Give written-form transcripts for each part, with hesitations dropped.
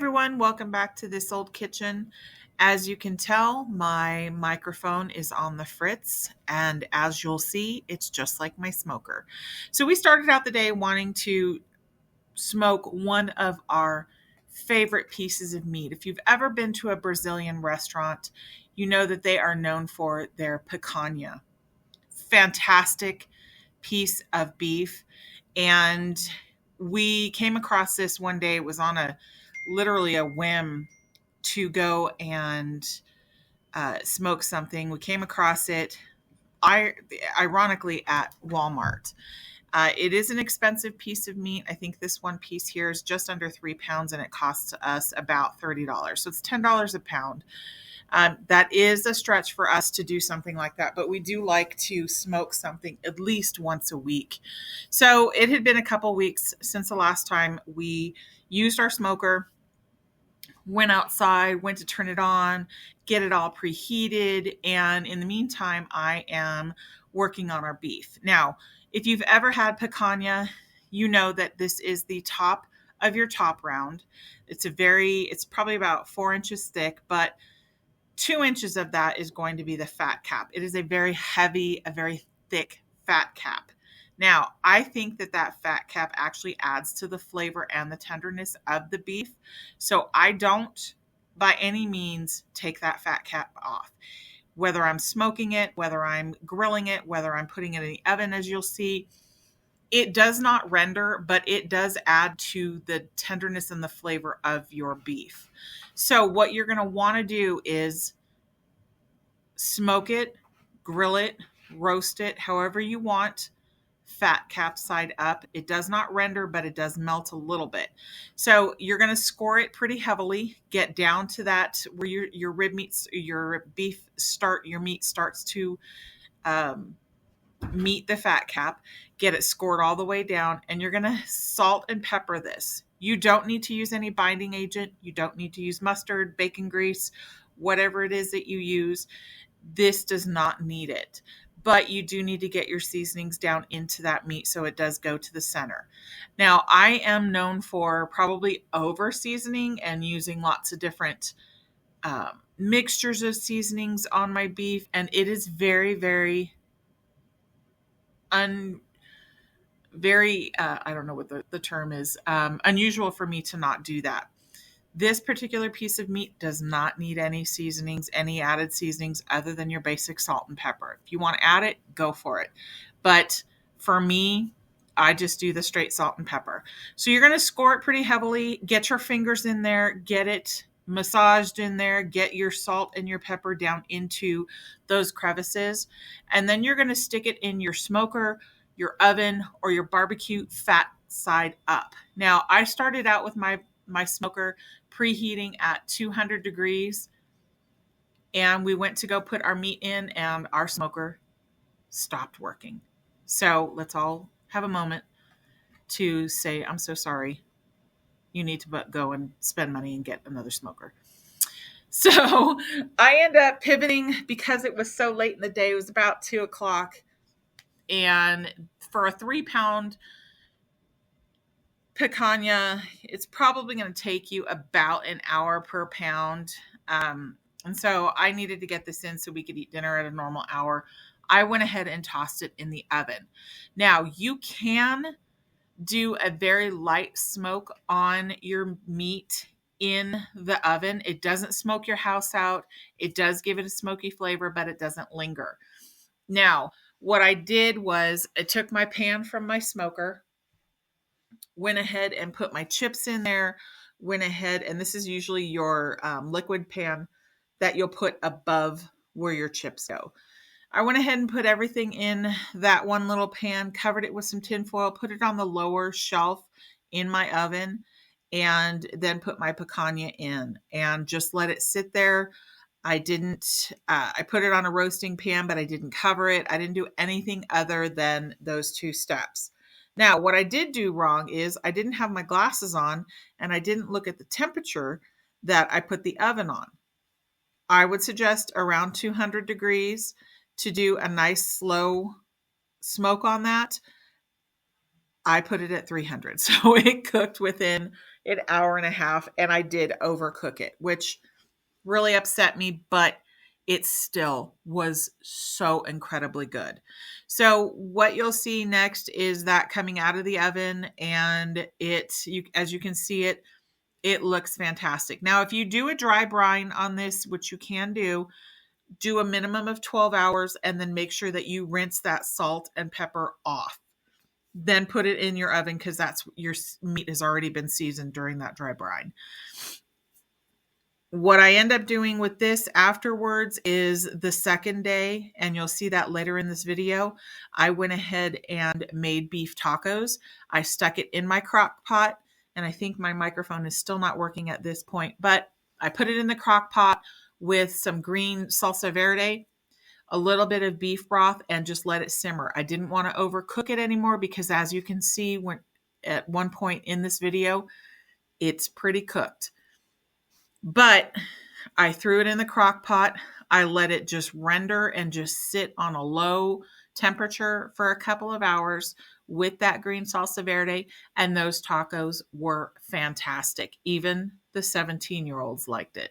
everyone, welcome back to This Old Kitchen. As you can tell, my microphone is on the fritz, and as you'll see, it's just like my smoker. So we started out the day wanting to smoke one of our favorite pieces of meat. If you've ever been to a Brazilian restaurant, you know that they are known for their picanha. Fantastic piece of beef. And we came across this one day. It was on literally a whim to go and smoke something. We came across it, ironically, at Walmart. It is an expensive piece of meat. I think this one piece here is just under 3 pounds, and it costs us about $30. So it's $10 a pound. That is a stretch for us to do something like that, but we do like to smoke something at least once a week. So it had been a couple weeks since the last time we used our smoker, went outside, went to turn it on, get it all preheated, and in the meantime, I am working on our beef. Now, if you've ever had picanha, you know that this is the top of your top round. It's probably about 4 inches thick, but 2 inches of that is going to be the fat cap. It is a very heavy, a very thick fat cap. Now, I think that fat cap actually adds to the flavor and the tenderness of the beef. So I don't, by any means, take that fat cap off. Whether I'm smoking it, whether I'm grilling it, whether I'm putting it in the oven, as you'll see, it does not render, but it does add to the tenderness and the flavor of your beef. So what you're going to want to do is smoke it, grill it, roast it, however you want, fat cap side up. It does not render, but it does melt a little bit. So you're going to score it pretty heavily, get down to that where your meat starts to meet the fat cap, get it scored all the way down, and you're going to salt and pepper this. You don't need to use any binding agent. You don't need to use mustard, bacon grease, whatever it is that you use. This does not need it. But you do need to get your seasonings down into that meat so it does go to the center. Now, I am known for probably over seasoning and using lots of different mixtures of seasonings on my beef, and it is very, very I don't know what the term is, unusual for me to not do that. This particular piece of meat does not need any seasonings, any added seasonings other than your basic salt and pepper. If you want to add it, go for it. But for me, I just do the straight salt and pepper. So you're going to score it pretty heavily, get your fingers in there, get it massaged in there, get your salt and your pepper down into those crevices. And then you're going to stick it in your smoker, your oven, or your barbecue fat side up. Now, I started out with my smoker preheating at 200 degrees, and we went to go put our meat in, and our smoker stopped working. So let's all have a moment to say, I'm so sorry. You need to go and spend money and get another smoker. So I end up pivoting because it was so late in the day. It was about 2:00. And for a 3-pound picanha, it's probably going to take you about an hour per pound. And so I needed to get this in so we could eat dinner at a normal hour. I went ahead and tossed it in the oven. Now, you can do a very light smoke on your meat in the oven. It doesn't smoke your house out. It does give it a smoky flavor, but it doesn't linger. Now, what I did was I took my pan from my smoker, went ahead and put my chips in there, went ahead, and this is usually your liquid pan that you'll put above where your chips go. I went ahead and put everything in that one little pan, covered it with some tin foil, put it on the lower shelf in my oven, and then put my picanha in and just let it sit there. I put it on a roasting pan, but I didn't cover it. I didn't do anything other than those 2 steps. Now, what I did do wrong is I didn't have my glasses on, and I didn't look at the temperature that I put the oven on. I would suggest around 200 degrees to do a nice slow smoke on that. I put it at 300. So it cooked within an hour and a half, and I did overcook it, which really upset me, but it still was so incredibly good. So what you'll see next is that coming out of the oven, and as you can see it looks fantastic. Now, if you do a dry brine on this, which you can do a minimum of 12 hours, and then make sure that you rinse that salt and pepper off. Then put it in your oven, because that's your meat has already been seasoned during that dry brine. What I end up doing with this afterwards is the second day, and you'll see that later in this video, I went ahead and made beef tacos. I stuck it in my crock pot, and I think my microphone is still not working at this point, but I put it in the crock pot with some green salsa verde, a little bit of beef broth, and just let it simmer. I didn't want to overcook it anymore, because as you can see, when at one point in this video, it's pretty cooked. But I threw it in the crock pot. I let it just render and just sit on a low temperature for a couple of hours with that green salsa verde, and those tacos were fantastic. Even the 17-year-olds liked it.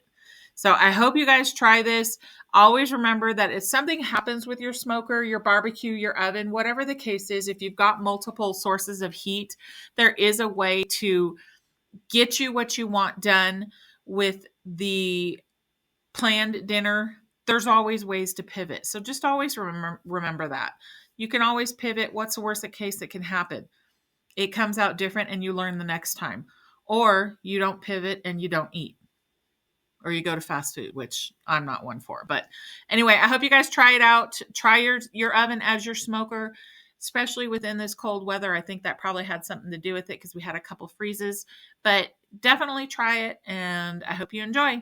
So I hope you guys try this. Always remember that if something happens with your smoker, your barbecue, your oven, whatever the case is, if you've got multiple sources of heat, there is a way to get you what you want done with the planned dinner. There's always ways to pivot. So just always remember that. You can always pivot. What's the worst case that can happen? It comes out different and you learn the next time. Or you don't pivot and you don't eat. Or you go to fast food, which I'm not one for. But anyway, I hope you guys try it out. Try your oven as your smoker, especially within this cold weather. I think that probably had something to do with it, because we had a couple freezes. But definitely try it, and I hope you enjoy.